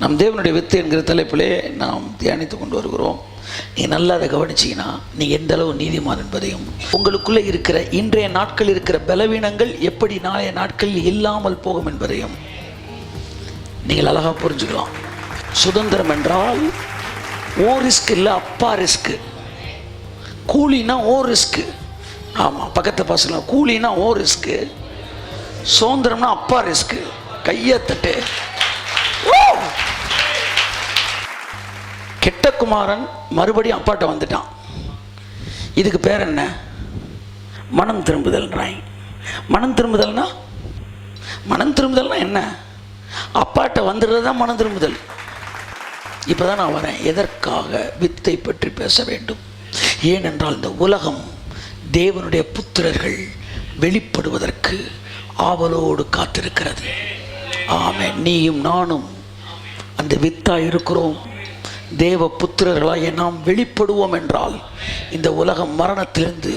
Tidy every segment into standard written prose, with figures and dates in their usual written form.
நம் தேவனுடைய வித்து என்கிற தலைப்பிலே நாம் தியானித்து கொண்டு வருகிறோம். நீங்கள் நல்லா அதை கவனிச்சிங்கன்னா நீங்கள் எந்த அளவு நீதிமான் என்பதையும், உங்களுக்குள்ளே இருக்கிற இன்றைய நாட்கள் இருக்கிற பலவீனங்கள் எப்படி நாளைய நாட்களில் இல்லாமல் போகும் என்பதையும் நீங்கள் அழகாக புரிஞ்சுக்கலாம். சுதந்திரம் என்றால் ஓ ரிஸ்க் இல்லை, அப்பா ரிஸ்க்கு. கூலினா ஓ ரிஸ்க்கு. ஆமாம், பக்கத்து பசங்க கூலினா ஓ ரிஸ்க்கு, சுதந்திரம்னா அப்பா ரிஸ்க்கு. கையை தட்டு. கெட்ட குமாரன் மறுபடியும் அப்பாட்ட வந்துட்டான். இதுக்கு பேர் என்ன? மனம் திரும்புதல்ன்றாங்க. மனம் திரும்புதல்னா என்ன? அப்பாட்ட வந்துடுறது தான் மனம் திரும்புதல். இப்போ தான் நான் வரேன். எதற்காக வித்தை பற்றி பேச வேண்டும்? ஏனென்றால் இந்த உலகம் தேவனுடைய புத்திரர்கள் வெளிப்படுவதற்கு ஆவலோடு காத்திருக்கிறது. ஆமென். நீயும் நானும் அந்த வித்தாய் இருக்கிறோம். தேவ புத்திரர்களாகிய நாம் வெளிப்படுவோம் என்றால் இந்த உலகம் மரணத்திலிருந்து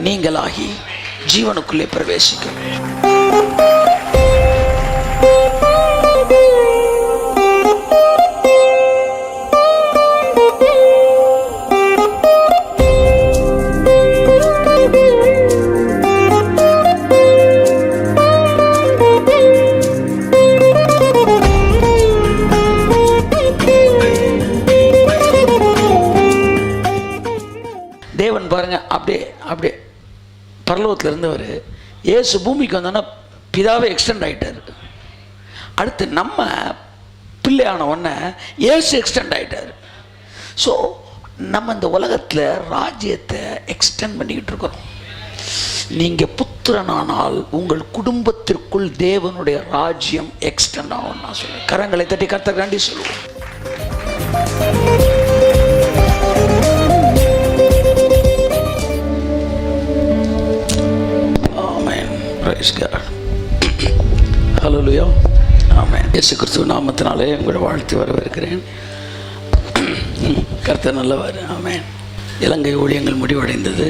நீங்களாகி ஜீவனுக்குள்ளே பிரவேசிக்கும். தேவன் பாருங்க, அப்படியே பரலோகத்தில் இருந்தவர் இயேசு பூமிக்கு வந்தோன்னா பிதாவே எக்ஸ்டெண்ட் ஆகிட்டார். அடுத்து நம்ம பிள்ளையான உடனே இயேசு எக்ஸ்டெண்ட் ஆகிட்டார். ஸோ நம்ம இந்த உலகத்தில் ராஜ்யத்தை எக்ஸ்டெண்ட் பண்ணிக்கிட்டு இருக்கிறோம். நீங்கள் புத்திரனானால் உங்கள் குடும்பத்திற்குள் தேவனுடைய ராஜ்யம் எக்ஸ்டெண்ட் ஆகும். நான் சொல்லுவேன். கரங்களை தட்டி கர்த்தர்காண்டி சொல்லுவோம். ஹல்லேலூயா. ஆமென். இயேசு கிறிஸ்துவின் நாமத்தினாலே உங்களை வாழ்த்து வரவேற்கிறேன். கர்த்தர் நல்லவர். ஆமென். இலங்கை ஊழியங்கள் முடிவடைந்தது.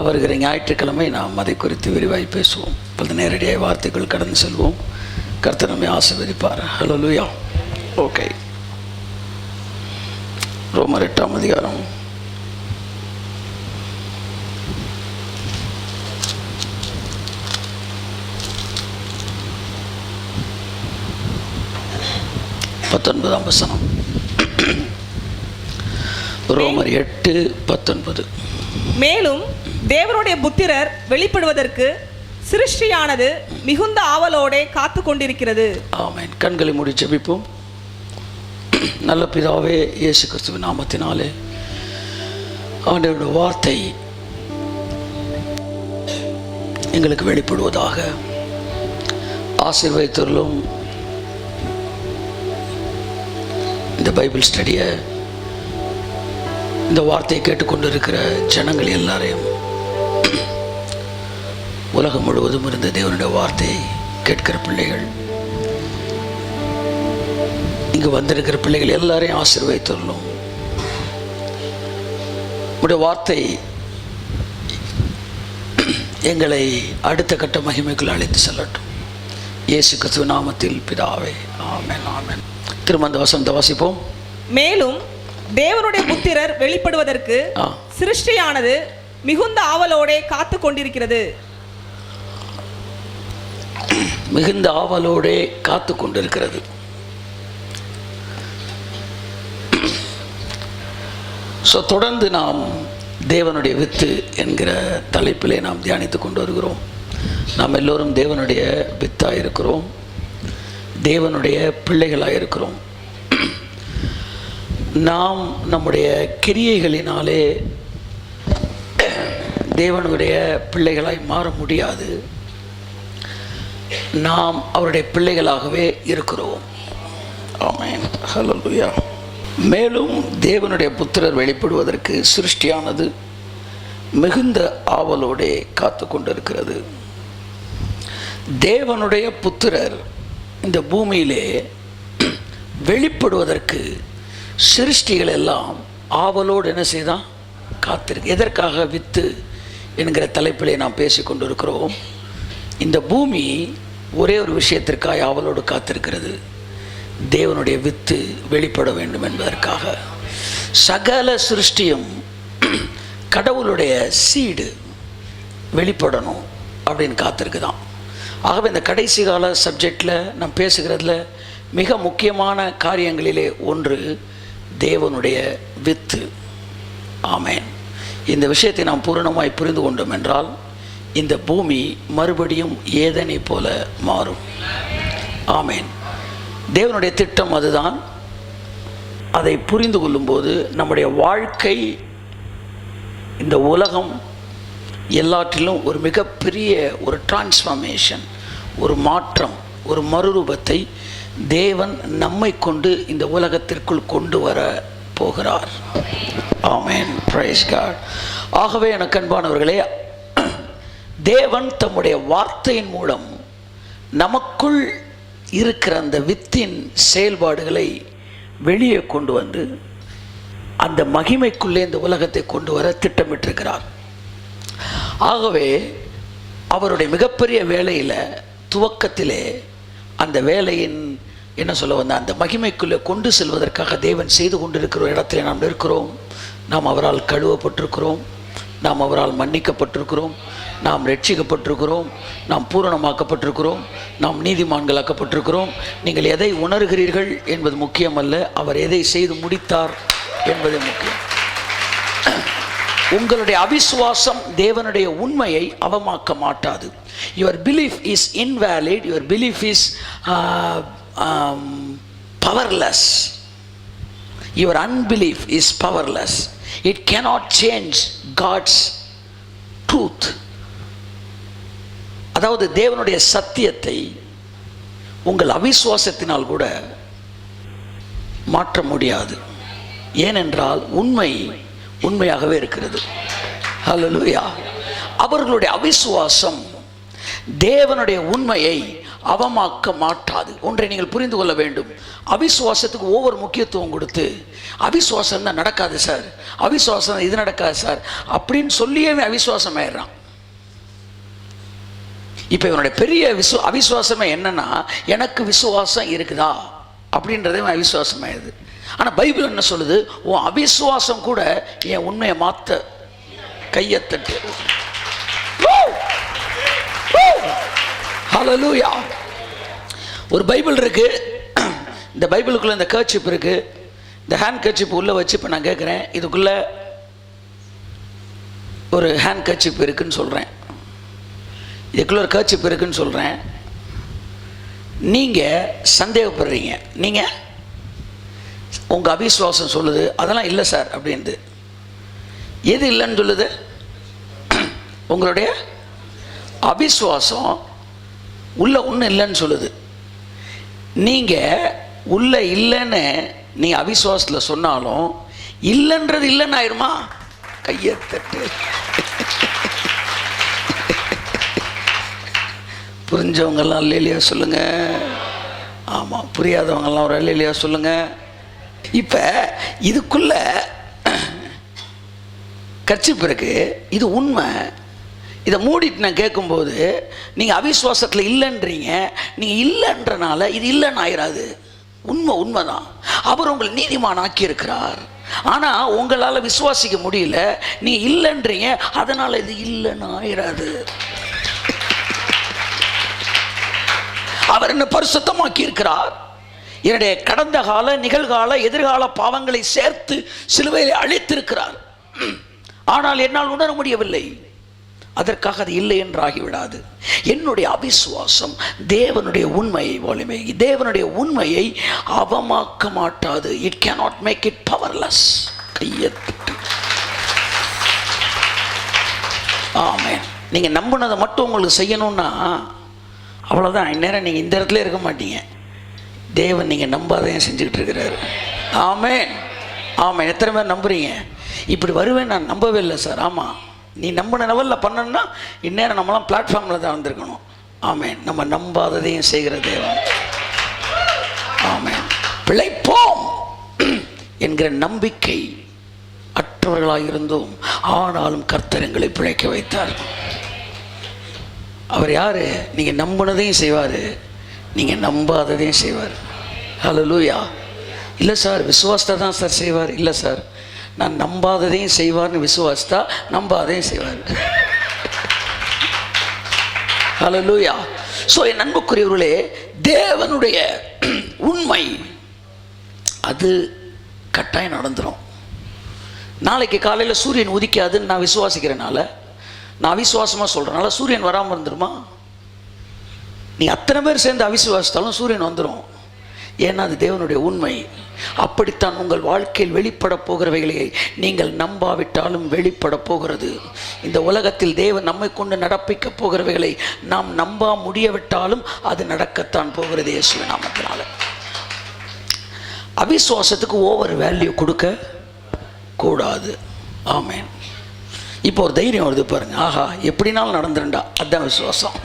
வருகிற ஞாயிற்றுக்கிழமை நாம் அதை குறித்து விரிவாய் பேசுவோம். இப்போது நேரடியாக வார்த்தைகள் கடந்து செல்வோம். கர்த்தர் நம்மை ஆசீர்வதிப்பார். ஹல்லேலூயா. ஓகே. ரோமர் 8ஆம் அதிகாரம் 19ஆம் வசனம். ரோமர் 8:19. மேலும் தேவனுடைய புத்திரர் வெளிப்படுவதற்கு சிருஷ்டியானது மிகுந்த ஆவலோடே காத்து கொண்டிருக்கிறது. ஆமென். கண்களை மூடி ஜெபிப்போம். நல்ல பிதாவே, இயேசு கிறிஸ்துவின் நாமத்தினாலே ஆண்டவருடைய வார்த்தை எங்களுக்கு வெளிப்படுவதாக. ஆசீர்வதித்தருளும். இந்த பைபிள் ஸ்டடியை, இந்த வார்த்தையை கேட்டுக்கொண்டு இருக்கிற ஜனங்கள் எல்லாரையும், உலகம் முழுவதும் இருந்த தேவனுடைய வார்த்தையை கேட்கிற பிள்ளைகள், இங்கு வந்திருக்கிற பிள்ளைகள் எல்லாரையும் ஆசீர்வதித்தருளும். உடைய வார்த்தை எங்களை அடுத்த கட்ட மகிமைக்குள் அழைத்து செல்லட்டும். இயேசு கிறிஸ்துவின் நாமத்தில் பிதாவே. ஆமென். ஆமென். திரும்ப அந்த வசனத்தை வாசிப்போம். மேலும் தேவனுடைய புத்திரர் வெளிப்படுவதற்கு சிருஷ்டியானது மிகுந்த ஆவலோடே காத்து கொண்டிருக்கிறது. மிகுந்த ஆவலோடே காத்து கொண்டிருக்கிறது. ஸோ தொடர்ந்து நாம் தேவனுடைய வித்து என்கிற தலைப்பிலே நாம் தியானித்து கொண்டு வருகிறோம். நாம் எல்லோரும் தேவனுடைய வித்தாக இருக்கிறோம், தேவனுடைய பிள்ளைகளாக இருக்கிறோம். நாம் நம்முடைய கிரியைகளினாலே தேவனுடைய பிள்ளைகளாய் மாற முடியாது. நாம் அவருடைய பிள்ளைகளாகவே இருக்கிறோம். ஆமென். ஹல்லேலூயா. மேலும் தேவனுடைய புத்திரர் வெளிப்படுவதற்கு சிருஷ்டியானது மிகுந்த ஆவலோடே காத்து கொண்டிருக்கிறது. தேவனுடைய புத்திரர் இந்த பூமியிலே வெளிப்படுவதற்கு சிருஷ்டிகள் எல்லாம் ஆவலோடு என்ன செய்தான்? காத்திருக்கு. எதற்காக? வித்து என்கிற தலைப்பிலே நாம் பேசிக்கொண்டு இருக்கிறோம். இந்த பூமி ஒரே ஒரு விஷயத்திற்காக ஆவலோடு காத்திருக்கிறது. தேவனுடைய வித்து வெளிப்பட வேண்டும் என்பதற்காக. சகல சிருஷ்டியும் கடவுளுடைய சீடு வெளிப்படணும் அப்படின்னு காத்திருக்குதான். ஆகவே இந்த கடைசி கால சப்ஜெக்டில் நான் பேசுகிறதுல மிக முக்கியமான காரியங்களிலே ஒன்று தேவனுடைய வித்து. ஆமேன். இந்த விஷயத்தை நாம் பூரணமாய் புரிந்து கொண்டோம் என்றால் இந்த பூமி மறுபடியும் ஏதனை போல மாறும். ஆமேன். தேவனுடைய திட்டம் அதுதான். அதை புரிந்து கொள்ளும்போது நம்முடைய வாழ்க்கை, இந்த உலகம் எல்லாற்றிலும் ஒரு மிகப்பெரிய ஒரு டிரான்ஸ்ஃபர்மேஷன், ஒரு மாற்றம், ஒரு மறுரூபத்தை தேவன் நம்மை கொண்டு இந்த உலகத்திற்குள் கொண்டு வர போகிறார். ஆமென். Praise God. ஆகவே எனக்கு அன்பானவர்களே, தேவன் தம்முடைய வார்த்தையின் மூலம் நமக்குள் இருக்கிற அந்த வித்தின் செயல்பாடுகளை வெளியே கொண்டு வந்து அந்த மகிமைக்குள்ளே இந்த உலகத்தை கொண்டு வர திட்டமிட்டிருக்கிறார். ஆகவே அவருடைய மிகப்பெரிய வேலையில் துவக்கத்திலே அந்த வேலையின் என்ன சொல்ல வந்த அந்த மகிமைக்குள்ளே கொண்டு செல்வதற்காக தேவன் செய்து கொண்டிருக்கிற இடத்துல நாம் இருக்கிறோம். நாம் அவரால் கழுவப்பட்டிருக்கிறோம், நாம் அவரால் மன்னிக்கப்பட்டிருக்கிறோம், நாம் ரட்சிக்கப்பட்டிருக்கிறோம், நாம் பூரணமாக்கப்பட்டிருக்கிறோம், நாம் நீதிமான்களாக்கப்பட்டிருக்கிறோம். நீங்கள் எதை உணர்கிறீர்கள் என்பது முக்கியமல்ல, அவர் எதை செய்து முடித்தார் என்பது முக்கியம். உங்களுடைய அவிசுவாசம் தேவனுடைய உண்மையை அவமாக்க மாட்டாது. Your belief is invalid, your belief is powerless, your unbelief is powerless. It cannot change God's truth. அதாவது தேவனுடைய சத்தியத்தை உங்கள் அவிசுவாசத்தினால் கூட மாற்ற முடியாது. ஏனென்றால் உண்மை உண்மையாகவே இருக்கிறது. ஹல்லேலூயா. அவர்களுடைய அவிசுவாசம் தேவனுடைய உண்மையை அவமாக்க மாட்டாது. ஒன்றை நீங்கள் புரிந்து கொள்ள வேண்டும். அவிசுவாசத்துக்கு ஒவ்வொரு முக்கியத்துவம் கொடுத்து அவிசுவாசம் தான் நடக்காது சார், அவிசுவாசம் இது நடக்காது சார் அப்படின்னு சொல்லியே அவிசுவாசம் ஆயிடுறான். இப்போ இவனுடைய பெரிய அவிசுவாசமே என்னன்னா, எனக்கு விசுவாசம் இருக்குதா அப்படின்றதே அவிசுவாசம் ஆயிடுது. ஆனால் பைபிள் என்ன சொல்லுது? உன் அவிசுவாசம் கூட என் உண்மையை மாற்ற கையத்தட்டு. ஹல்லேலூயா. ஒரு பைபிள் இருக்கு. இந்த பைபிளுக்குள்ள இந்த கர்ச்சிப் இருக்கு. இந்த ஹேண்ட் கர்ச்சிப் உள்ள வச்சு இப்போ நான் கேட்குறேன், இதுக்குள்ள ஒரு ஹேண்ட் கர்ச்சிப் இருக்குன்னு சொல்கிறேன், இதுக்குள்ள ஒரு கர்ச்சிப் இருக்குன்னு சொல்கிறேன். நீங்கள் சந்தேகப்படுறீங்க, நீங்கள் உங்கள் அவிசுவாசம் சொல்லுது அதெல்லாம் இல்லை சார் அப்படின்து. எது இல்லைன்னு சொல்லுது? உங்களுடைய அவிசுவாசம் உள்ள ஒன்றும் இல்லைன்னு சொல்லுது. நீங்கள் உள்ள இல்லைன்னு நீங்கள் அவிசுவாசத்தில் சொன்னாலும் இல்லைன்றது இல்லைன்னு ஆயிடுமா? கையை தட்டு. புரிஞ்சவங்கெல்லாம் அல்லேலியா சொல்லுங்க. ஆமாம், புரியாதவங்கெல்லாம் ஒரு அல்லேலியா சொல்லுங்க. இப்போ இதுக்குள்ள கர்ச்சிப் இருக்கு, இது உண்மை. இதை மூடிட்டு நான் கேட்கும்போது நீங்கள் அவிசுவாசத்தில் இல்லைன்றீங்க. நீங்கள் இல்லைன்றனால இது இல்லைன்னு ஆயிராது. உண்மை உண்மைதான். அவர் உங்களை நீதிமான் ஆக்கியிருக்கிறார். ஆனால் உங்களால் விசுவாசிக்க முடியல, நீங்கள் இல்லைன்றீங்க, அதனால் இது இல்லைன்னு ஆயிராது. அவர் என்ன பரிசுத்தமாக்கி இருக்கிறார். என்னுடைய கடந்த கால, நிகழ்கால, எதிர்கால பாவங்களை சேர்த்து சிலுவையில் அழித்திருக்கிறார். ஆனால் என்னால் உணர முடியவில்லை. அதற்காக அது இல்லை என்று ஆகிவிடாது. என்னுடைய அவிசுவாசம் தேவனுடைய உண்மையை வலிமை, தேவனுடைய உண்மையை அவமாக்க மாட்டாது. It cannot make it powerless. கையெழுத்து. ஆமென். நீங்கள் நம்பினதை மட்டும் உங்களுக்கு செய்யணும்னா அவ்வளோதான். இந்நேரம் நீங்கள் இந்த இடத்துல இருக்க மாட்டீங்க. தேவன் நீங்கள் நம்பாதையும் செஞ்சுக்கிட்டு இருக்கிறாரு. ஆமென். ஆமாம். எத்தனை பேர் நம்புறீங்க? இப்படி வருவேன் நான் நம்பவே இல்லை சார். ஆமாம், நீ நம்பின லெவலில் பண்ணணும்னா இந்நேரம் நம்மளாம் பிளாட்ஃபார்மில் தான் வந்திருக்கணும். ஆமென். நம்ம நம்பாததையும் செய்கிற தேவன். ஆமென். பிழைப்போம் என்கிற நம்பிக்கை அற்றவர்களாக இருந்தோம், ஆனாலும் கர்த்தர் எங்களை பிழைக்க வைத்தார். அவர் யாரு? நீங்கள் நம்பினதையும் செய்வார், நீங்கள் நம்பாததையும் செய்வார். ஹல்லேலூயா. இல்லை சார், விசுவாசத்தை தான் சார் செய்வார். இல்லை சார், நான் நம்பாததையும் செய்வார்னு விசுவாசத்தா, நம்பாதையும் செய்வார். ஹல்லேலூயா. ஸோ என் அன்புக்குரியவர்களே, தேவனுடைய உண்மை அது கட்டாயம் நடந்துடும். நாளைக்கு காலையில் சூரியன் உதிக்காதுன்னு நான் விசுவாசிக்கிறனால, நான் அவிசுவாசமாக சொல்கிறனால சூரியன் வராமல் இருந்துருமா? நீ அத்தனை பேர் சேர்ந்து அவிசுவாசித்தாலும் சூரியன் வந்துடும். ஏன்னா அது தேவனுடைய உண்மை. அப்படித்தான் உங்கள் வாழ்க்கையில் வெளிப்பட போகிறவைகளை நீங்கள் நம்பாவிட்டாலும் வெளிப்பட போகிறது. இந்த உலகத்தில் தேவன் நம்மை கொண்டு நடப்பிக்க போகிறவைகளை நாம் நம்ப முடியவிட்டாலும் அது நடக்கத்தான் போகிறது இயேசுவின் நாமத்தினால. அவிசுவாசத்துக்கு ஓவர் வேல்யூ கொடுக்க கூடாது. ஆமென். இப்போ ஒரு தைரியம் வருது பாருங்க, ஆஹா எப்படினாலும் நடந்துருண்டா, அதுதான் விசுவாசம்.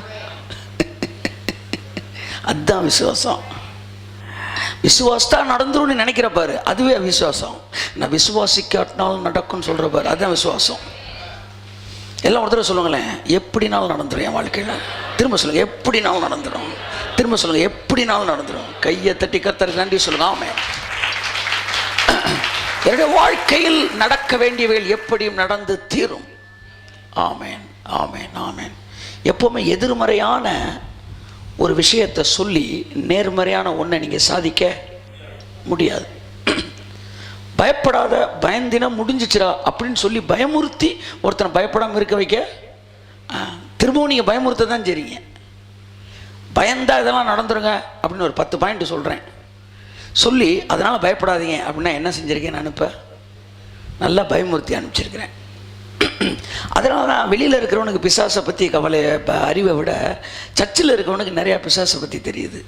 அதுதான் விசுவாசம். விசுவாசத்தா நடந்துரும்னு நினைக்கிற பாரு, அதுவே விசுவாசம். நான் விசுவாசிக்காட்டினாலும் நடக்கும்னு சொல்கிற பாரு, அதுதான் விசுவாசம். எல்லாம் ஒரு தடவை சொல்லுங்களேன், எப்படினாலும் நடந்துடும் என் வாழ்க்கையில். திரும்ப சொல்லுங்கள், எப்படினாலும் நடந்துடும். திரும்ப சொல்லுங்கள், எப்படினாலும் நடந்துடும். கையை தட்டி கர்த்தருக்கு நன்றி சொல்லுங்க. ஆமென். என்னுடைய வாழ்க்கையில் நடக்க வேண்டியவைகள் எப்படியும் நடந்து தீரும். ஆமென், ஆமென், ஆமென். எப்போவுமே எதிர்மறையான ஒரு விஷயத்தை சொல்லி நேர்மறையான ஒன்றை நீங்கள் சாதிக்க முடியாது. பயப்படாத, பயந்தினா முடிஞ்சிச்சிரா அப்படின்னு சொல்லி பயமுறுத்தி ஒருத்தனை பயப்படாமல் இருக்க வைக்க திரும்பவும் நீங்கள் பயமுறுத்த தான் சரிங்க. பயந்தா இதெல்லாம் நடந்துருங்க அப்படின்னு ஒரு 10 பாயிண்ட் சொல்கிறேன் சொல்லி அதனால் பயப்படாதீங்க அப்படின்னா என்ன செஞ்சுருக்கேன்? நான் இப்போ நல்லா பயமுறுத்தி அனுப்பிச்சிருக்கிறேன். அதனால தான் வெளியில் இருக்கிறவனுக்கு பிசாசை பற்றி கவலை அறிவை விட சர்ச்சில் இருக்கிறவனுக்கு நிறையா பிசாசை பற்றி தெரியுது.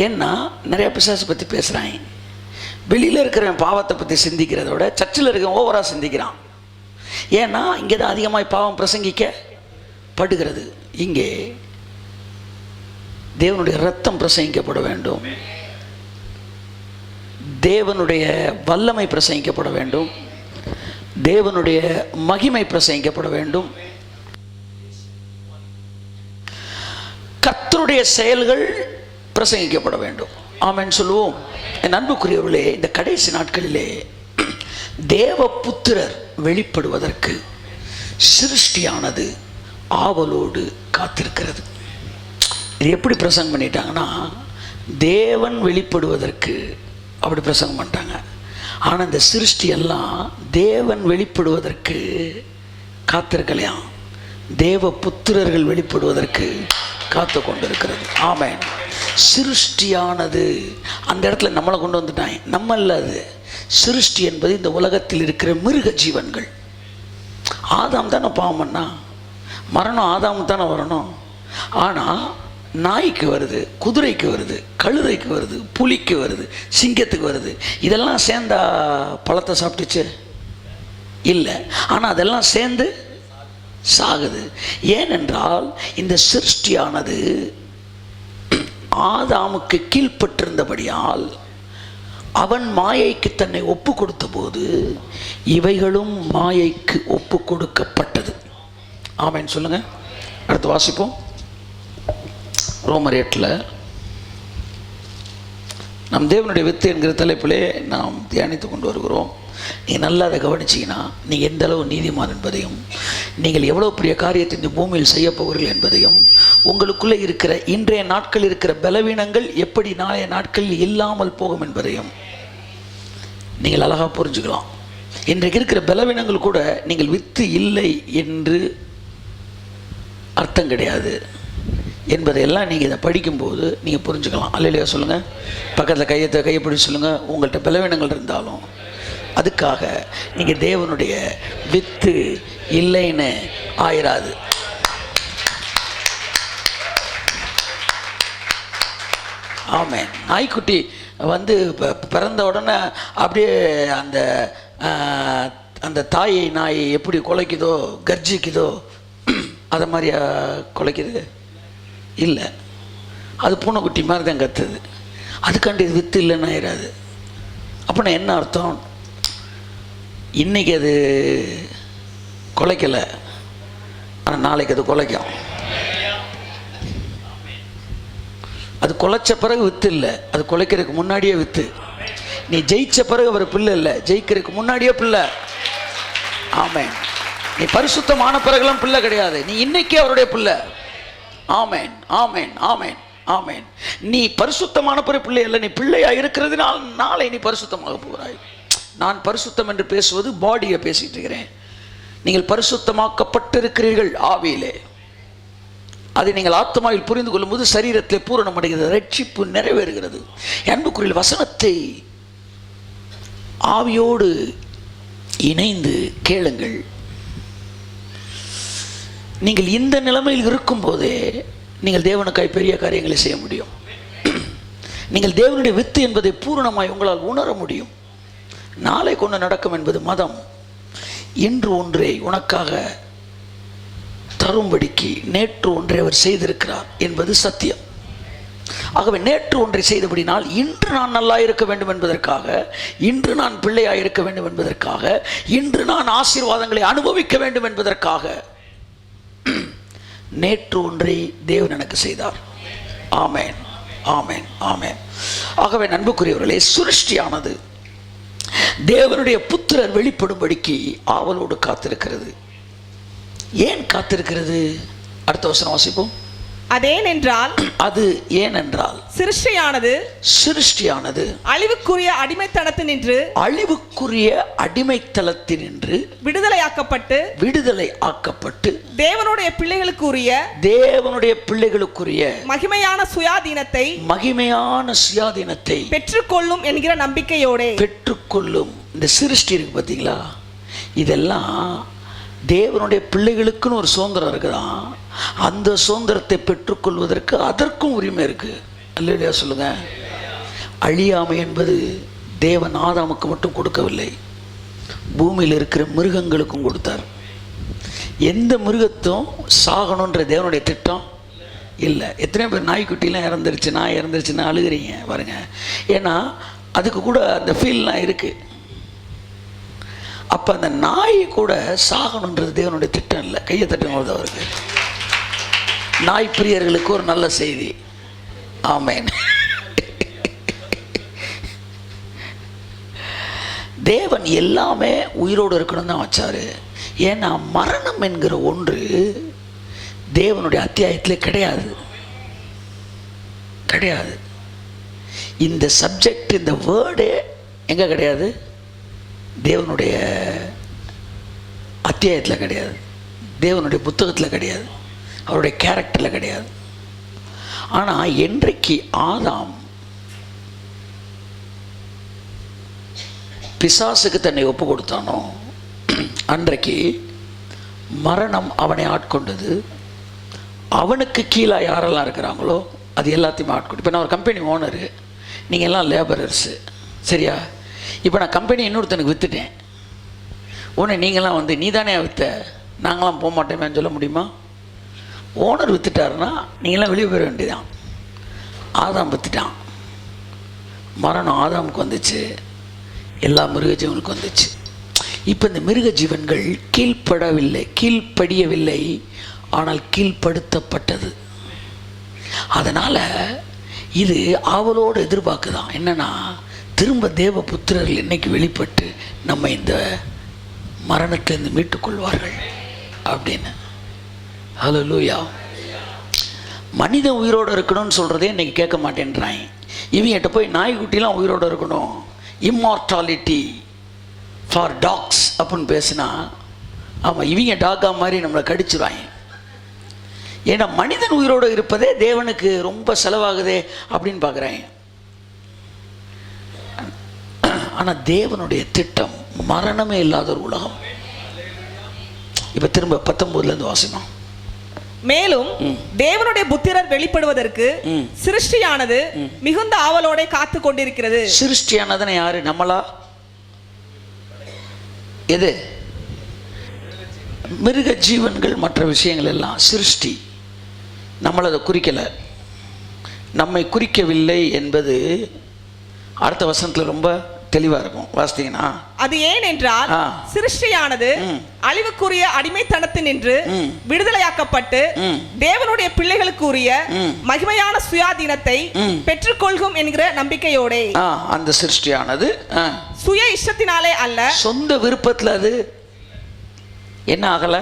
ஏன்னா நிறையா பிசாசை பற்றி பேசுகிறாங்க. வெளியில் இருக்கிறவன் பாவத்தை பற்றி சிந்திக்கிறத விட சர்ச்சில் இருக்கிறவன் ஓவராக சிந்திக்கிறான். ஏன்னா இங்கே தான் அதிகமாக பாவம் பிரசங்கிக்கப்படுகிறது. இங்கே தேவனுடைய இரத்தம் பிரசங்கிக்கப்பட வேண்டும், தேவனுடைய வல்லமை பிரசங்கிக்கப்பட வேண்டும், தேவனுடைய மகிமை பிரசங்கிக்கப்பட வேண்டும், கர்த்தருடைய செயல்கள் பிரசங்கிக்கப்பட வேண்டும். ஆமென் சொல்லுவோம். என் அன்புக்குரியவர்களே, இந்த கடைசி நாட்களிலே தேவ புத்திரர் வெளிப்படுவதற்கு சிருஷ்டியானது ஆவலோடு காத்திருக்கிறது. இது எப்படி பிரசங்கம் பண்ணிட்டாங்கன்னா, தேவன் வெளிப்படுவதற்கு அப்படி பிரசங்கம் பண்ணிட்டாங்க. ஆனால் இந்த சிருஷ்டி எல்லாம் தேவன் வெளிப்படுவதற்கு காத்திருக்கலையாம், தேவ புத்திரர்கள் வெளிப்படுவதற்கு காத்து கொண்டிருக்கிறது. ஆமென். சிருஷ்டியானது அந்த இடத்துல நம்மளை கொண்டு வந்துட்டாங்க. நம்ம இல்லை, அது சிருஷ்டி என்பது இந்த உலகத்தில் இருக்கிற மிருக ஜீவன்கள். ஆதாம் தானே பாவம் பண்ணா, மரணம் ஆதாம் தானே வரணும். ஆனால் நாய்க்கு வருது, குதிரைக்கு வருது, கழுதைக்கு வருது, புலிக்கு வருது, சிங்கத்துக்கு வருது. இதெல்லாம் சேர்ந்தா பழத்தை சாப்பிட்டுச்சு இல்லை, ஆனால் அதெல்லாம் சேர்ந்து சாகுது. ஏனென்றால் இந்த சிருஷ்டியானது ஆதாமுக்கு கீழ்ப்பட்டிருந்தபடியால் அவன் மாயைக்கு தன்னை ஒப்பு கொடுத்த போது இவைகளும் மாயைக்கு ஒப்பு கொடுக்கப்பட்டது. ஆமென் சொல்லுங்க. அடுத்து வாசிப்போம். ரோமர் 8 நம் தேவனுடைய வித்து என்கிற தலைப்பிலே நாம் தியானித்து கொண்டு வருகிறோம். நீங்கள் நல்லா அதை கவனிச்சிங்கன்னா, நீங்கள் எந்த அளவு நீதிமான் என்பதையும், நீங்கள் எவ்வளோ பெரிய காரியத்தை இந்த பூமியில் செய்ய போகிறீர்கள் என்பதையும், உங்களுக்குள்ளே இருக்கிற இன்றைய நாட்கள் இருக்கிற பலவீனங்கள் எப்படி நாளைய நாட்களில் இல்லாமல் போகும் என்பதையும் நீங்கள் அழகாக புரிஞ்சுக்கலாம். இன்றைக்கு இருக்கிற பலவீனங்கள் கூட நீங்கள் வித்து இல்லை என்று அர்த்தம் கிடையாது என்பதையெல்லாம் நீங்கள் இதை படிக்கும்போது நீங்கள் புரிஞ்சுக்கலாம். அல்லேலூயா சொல்லுங்கள். பக்கத்தில் கையை பிடிச்சி சொல்லுங்கள், உங்கள்கிட்ட பலவீனங்கள் இருந்தாலும் அதுக்காக நீங்கள் தேவனுடைய வித்து இல்லைன்னு ஆயிராது. ஆமென். நாய்க்குட்டி பிறந்த உடனே அப்படியே அந்த தாயை நாய் எப்படி குலைக்குதோ கர்ஜிக்குதோ அதை மாதிரியா குலைக்குது இல்லை. அது பூனைக்குட்டி மாதிரி தான் கத்துது. அதுக்காண்டி இது வித்து இல்லைன்னு ஆயிடாது. அப்படின்னா என்ன அர்த்தம்? இன்றைக்கி அது குலைக்கலை, ஆனால் நாளைக்கு அது குலைக்கும். அது குலைச்ச பிறகு வித்து இல்லை, அது குலைக்கிறதுக்கு முன்னாடியே வித்து. நீ ஜெயிச்ச பிறகு அவர் பிள்ளை இல்லை, ஜெயிக்கிறதுக்கு முன்னாடியே பிள்ளை. ஆமென். நீ பரிசுத்தமான பிறகுலாம் பிள்ளை கிடையாது, நீ இன்னைக்கே அவருடைய பிள்ளை. ஆமென், ஆமென், ஆமென், ஆமென். நீ பரிசுத்தமான பிள்ளை அல்ல, நீ பிள்ளையா இருக்கிறதுனால் நாளை நீ பரிசுத்தமாக போகிறாய். நான் பரிசுத்தம் என்று பேசுவது பாடியை பேசிட்டு இருக்கிறேன். நீங்கள் பரிசுத்தமாக்கப்பட்டிருக்கிறீர்கள் ஆவியிலே. அதை நீங்கள் ஆத்மாவில் புரிந்து கொள்ளும் போது சரீரத்தை பூரணம் அடைகிறது, ரட்சிப்பு நிறைவேறுகிறது. அன்புக்குரிய வசனத்தை ஆவியோடு இணைந்து கேளுங்கள். நீங்கள் இந்த நிலைமையில் இருக்கும் போதே நீங்கள் தேவனுக்காய் பெரிய காரியங்களை செய்ய முடியும். நீங்கள் தேவனுடைய வித்து என்பதை பூரணமாய் உங்களால் உணர முடியும். நாளை கொண்டு நடக்கும் என்பது மதம். இன்று ஒன்றை உனக்காக தரும்படிக்கு நேற்று ஒன்றை அவர் செய்திருக்கிறார் என்பது சத்தியம். ஆகவே நேற்று ஒன்றை செய்தபடினால் இன்று நான் நல்லா இருக்க வேண்டும் என்பதற்காக, இன்று நான் பிள்ளையாக இருக்க வேண்டும் என்பதற்காக, இன்று நான் ஆசீர்வாதங்களை அனுபவிக்க வேண்டும் என்பதற்காக நேற்று ஒன்றை தேவன் எனக்கு செய்தார். ஆமென், ஆமென், ஆமென். ஆகவே அன்புக்குரியவர்களே, சிருஷ்டியானது தேவனுடைய புத்திரர் வெளிப்படும்படிக்கு ஆவலோடு காத்திருக்கிறது. ஏன் காத்திருக்கிறது? அடுத்த வசனம் வாசிப்போம். அதேனென்றால், அது ஏனென்றால் சிருஷ்டியானது அழிவுக்குரிய அடிமைத்தனத்தினின்று விடுதலை ஆக்கப்பட்டு தேவனுடைய பிள்ளைகளுக்குரிய மகிமையான சுயாதீனத்தை பெற்றுக்கொள்ளும் என்கிற நம்பிக்கையோட பெற்றுக்கொள்ளும். இந்த சிருஷ்டி இருக்கு பார்த்தீங்களா, இதெல்லாம் தேவனுடைய பிள்ளைகளுக்குன்னு ஒரு சுதந்திரம் இருக்குதான். அந்த சுதந்திரத்தை பெற்றுக்கொள்வதற்கு அதற்கும் உரிமை இருக்கு. அல்லேலூயா சொல்லுங்க. அழியாமை என்பது தேவன் ஆதாமுக்கு மட்டும் கொடுக்கவில்லை, பூமியில் இருக்கிற மிருகங்களுக்கும் கொடுத்தார். எந்த மிருகத்தும் சாகணுன்ற தேவனுடைய திட்டம் இல்லை. எத்தனை பேர் நாய்க்குட்டிலாம் இறந்துருச்சு, நாய் இறந்துருச்சுன்னா அழுகிறீங்க பாருங்க. ஏன்னா அதுக்கு கூட அந்த ஃபீல்லாம் இருக்குது. அப்போ அந்த நாய் கூட சாகணுன்றது தேவனுடைய திட்டம் இல்லை. கையை தட்டும்போது அவருக்கு, நாய் பிரியர்களுக்கு ஒரு நல்ல செய்தி. ஆமென். தேவன் எல்லாமே உயிரோடு இருக்கணும் தான் வச்சாரு. ஏன்னா மரணம் என்கிற ஒன்று தேவனுடைய அத்தியாயத்திலே கிடையாது. இந்த சப்ஜெக்ட், இந்த வேர்டே எங்கே கிடையாது? தேவனுடைய அத்தியாயத்தில் கிடையாது, தேவனுடைய புத்தகத்தில் கிடையாது, அவருடைய கேரக்டரில் கிடையாது. ஆனால் என்றைக்கு ஆதாம் பிசாசுக்கு தன்னை ஒப்பு கொடுத்தானோ அன்றைக்கு மரணம் அவனை ஆட்கொண்டது. அவனுக்கு கீழே யாரெல்லாம் இருக்கிறாங்களோ அது எல்லாத்தையுமே ஆட்கொண்டு. இப்போ நான் ஒரு கம்பெனி ஓனரு, நீங்கள் எல்லாம் லேபரர்ஸு, சரியா? இப்போ நான் கம்பெனி இன்னொருத்தனுக்கு விற்றுட்டேன். உடனே நீங்களாம் வந்து நீ தானே விற்ற, நாங்களாம் போக மாட்டோமேன்னு சொல்ல முடியுமா? ஓனர் விற்றுட்டாருன்னா நீங்களாம் வெளியே போயிட வேண்டியதான். ஆதாம் விற்றுட்டான், மரணம் ஆதாமுக்கு வந்துச்சு, எல்லா மிருக ஜீவனுக்கு வந்துச்சு. இப்போ இந்த மிருக ஜீவன்கள் கீழ்ப்படியவில்லை, ஆனால் கீழ்ப்படுத்தப்பட்டது. அதனால் இது ஆவலோடு எதிர்பார்க்குதான். என்னன்னா, திரும்ப தேவ புத்திரர்கள் என்னைக்கு வெளிப்பட்டு நம்ம இந்த மரணத்திலிருந்து மீட்டுக்கொள்வார்கள் அப்படின்னு. ஹல்லேலூயா. மனித உயிரோடு இருக்கணும்னு சொல்கிறதே இன்றைக்கி கேட்க மாட்டேன்றாங்க. இவங்கிட்ட போய் நாய்க்குட்டிலாம் உயிரோடு இருக்கணும், இம்மார்டாலிட்டி ஃபார் டாக்ஸ் அப்படின்னு பேசுனா, ஆமாம் இவங்க டாக்கா மாதிரி நம்மளை கடிச்சிருவாங்க. ஏன்னா மனிதன் உயிரோடு இருப்பதே தேவனுக்கு ரொம்ப செலவாகுதே அப்படின்னு பார்க்குறாங்க. ஆனால் தேவனுடைய திட்டம் மரணமே இல்லாத ஒரு உலகம். இப்போ திரும்ப 19 வாசிமா. மேலும் தேவனுடைய புத்திரர் வெளிப்படுவதற்கு சிருஷ்டியானது மிகுந்த ஆவலோட காத்து கொண்டிருக்கிறது. சிருஷ்டியானதுன்னு யாரு? நம்மளா? எது? மிருக ஜீவன்கள் மற்ற விஷயங்கள் எல்லாம் சிருஷ்டி. நம்மளை அதை குறிக்கலை, நம்மை குறிக்கவில்லை என்பது அடுத்த வசனத்தில் ரொம்ப தெளிவா இருக்கும். வாசித்தீங்கன்னா அது ஏன் என்றால் சிருஷ்டியானது அழிவுக்குரிய அடிமைத்தனத்தினின்று விடுதலையாக்கப்பட்டு தேவனுடைய பிள்ளைகளுக்குரிய மகிமையான சுயாதீனத்தை பெற்றுக்கொள்கும் என்கிற நம்பிக்கையோட அந்த சிருஷ்டியானது சுய இஷ்டத்தினாலே அல்ல, சொந்த விருப்பத்தில் அது என்ன ஆகல,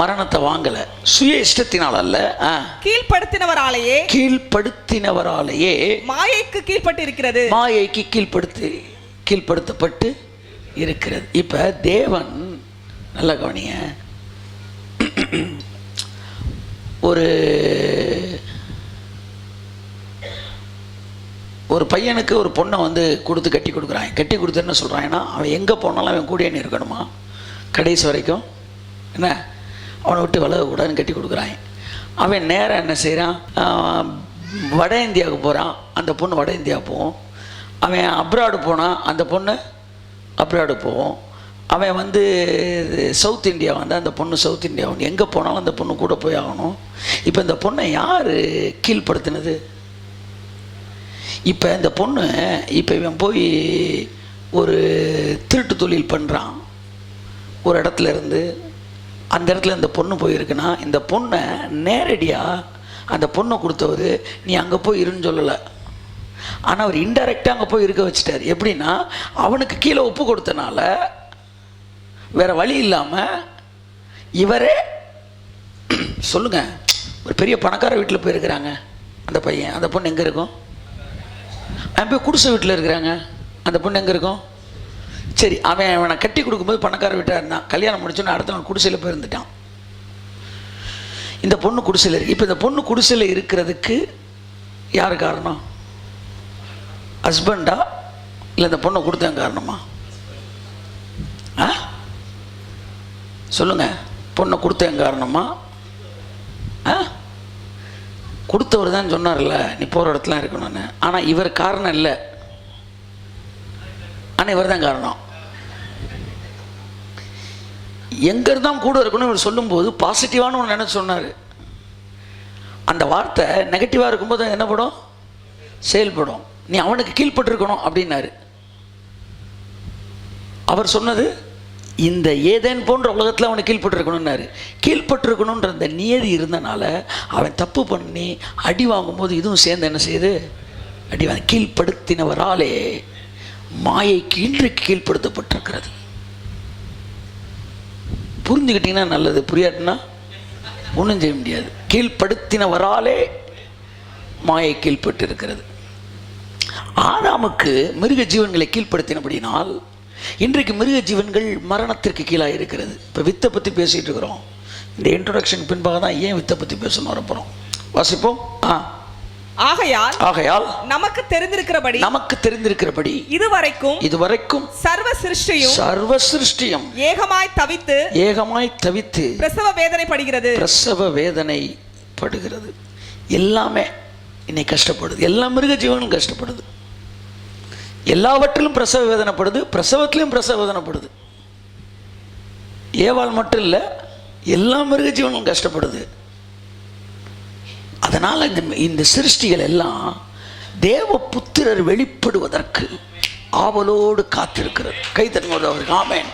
மரணத்தை வாங்கல, சுய இஷ்டத்தினால் அல்ல, கீழ்ப்படுத்தினவராலேயே மாயைக்கு கீழ்ப்பட்டு இருக்கிறது, மாயைக்கு கீழ்ப்படுத்தப்பட்டு இருக்கிறது. இப்ப தேவன் நல்ல கவனிய, ஒரு பையனுக்கு ஒரு பொண்ணை வந்து கொடுத்து கட்டி கொடுக்குறான். கட்டி கொடுத்து என்ன சொல்கிறாங்கன்னா, அவன் எங்கே போனாலும் அவன் கூடயே இருக்கணுமா கடைசி வரைக்கும், என்ன அவனை விட்டு விலகக்கூடாதுன்னு கட்டி கொடுக்குறான். அவன் நேராக என்ன செய்கிறான், வட இந்தியாவுக்கு போகிறான், அந்த பொண்ணு வட இந்தியா போவோம். அவன் அப்ராடு போனான், அந்த பொண்ணு அப்ராடு போவோம். அவன் வந்து சவுத் இந்தியா வந்து அந்த பொண்ணு சவுத் இந்தியா வந்து எங்கே போனாலும் அந்த பொண்ணு கூட போய் ஆகணும். இப்போ இந்த பொண்ணை யார் கீழ்ப்படுத்தினது? இப்போ இந்த பொண்ணு, இப்போ இவன் போய் ஒரு திருட்டு தொழில் பண்ணுறான் ஒரு இடத்துல இருந்து, அந்த இடத்துல இந்த பொண்ணு போயிருக்குன்னா, இந்த பொண்ணை நேரடியாக அந்த பொண்ணை கொடுத்தவர் நீ அங்கே போய் இருன்னு சொல்லலை. ஆனால் அவர் இன்டைரக்டாக அங்கே போய் இருக்க வச்சுட்டார். எப்படின்னா, அவனுக்கு கீழே ஒப்பு கொடுத்தனால வேற வழி இல்லாமல் இவரே சொல்லுங்க, ஒரு பெரிய பணக்கார வீட்டில் போயிருக்கிறாங்க அந்த பையன், அந்த பொண்ணு எங்கே இருக்கும்? அவன் போய் குடிசை வீட்டில் இருக்கிறாங்க, அந்த பொண்ணு எங்கே இருக்கும்? சரி, அவனை கட்டி கொடுக்கும்போது பணக்கார வீட்டாக இருந்தான். கல்யாணம் முடிச்சோன்னு அடுத்த நாள் குடிசையில் போயிருந்துட்டான். இந்த பொண்ணு குடிசையில் இருக்கு. இப்போ இந்த பொண்ணு குடிசையில் இருக்கிறதுக்கு யார் காரணம்? ஹஸ்பண்டா இல்லை இந்த பொண்ணை கொடுத்தவன் காரணமா? சொல்லுங்க, பொண்ணை கொடுத்தவன் காரணமா? கொடுத்தவர் தான் சொன்னார்ல நீ போகிற இடத்துல இருக்கணும்னு. ஆனால் இவர் காரணம் இல்லை, ஆனால் இவர் தான் காரணம். எங்கே இருந்தால் கூட இருக்கணும் இவர் சொல்லும்போது பாசிட்டிவான ஒன்று நினச்சி சொன்னார். அந்த வார்த்தை நெகட்டிவாக இருக்கும்போது என்ன படும்? செயல்படும். நீ அவனுக்கு கீழ்பட்டிருக்கணும் அப்படின்னாரு. அவர் சொன்னது இந்த ஏதேன் போன்ற உலகத்தில் அவனுக்கு கீழ்பட்டிருக்கணும்னாரு. கீழ்பட்டிருக்கணுன்ற அந்த நியதி இருந்தனால அவன் தப்பு பண்ணி அடி வாங்கும்போது இதுவும் சேர்ந்து என்ன செய்யுது? அடி வாங்க. கீழ்படுத்தினவராலே மாயைக்கு இன்றைக்கு கீழ்படுத்தப்பட்டிருக்கிறது. புரிஞ்சுக்கிட்டீங்கன்னா நல்லது, புரியாதுன்னா ஒன்றும் செய்ய முடியாது. கீழ்படுத்தினவராலே மாயை கீழ்பட்டு இருக்கிறது. ஆதாமுக்கு மிருக ஜீவன்களை கீழ்படுத்தினபடினால் இன்றைக்கு மிருக ஜீவன்கள் மரணத்திற்கு கீழாக இருக்கிறது. இப்போ வித்தை பற்றி பேசிகிட்டு இருக்கிறோம். இந்த இன்ட்ரோடக்ஷன் பின்பாக தான் ஏன் வித்தை பற்றி பேசணும் வரப்போகிறோம். வாசிப்போம். ஆகையால் நமக்கு தெரிந்திருக்கிறபடி இதுவரைக்கும் சர்வ சிருஷ்டியும் ஏகமாய் தவித்து பிரசவ வேதனைப்படுகிறது. எல்லாமே இன்னைக்கு கஷ்டப்படுது. எல்லா மிருக ஜீவனும் கஷ்டப்படுது. எல்லாவற்றிலும் பிரசவ வேதனைப்படுது, பிரசவத்திலும் பிரசவ வேதனைப்படுது. ஏவாள் மட்டும் இல்லை, எல்லா மிருக ஜீவனும் கஷ்டப்படுது. அதனால் இந்த சிருஷ்டிகள் எல்லாம் தேவ புத்திரர் வெளிப்படுவதற்கு ஆவலோடு காத்திருக்கிறது. கை தட்டுவது அவருக்கு. ஆமென்.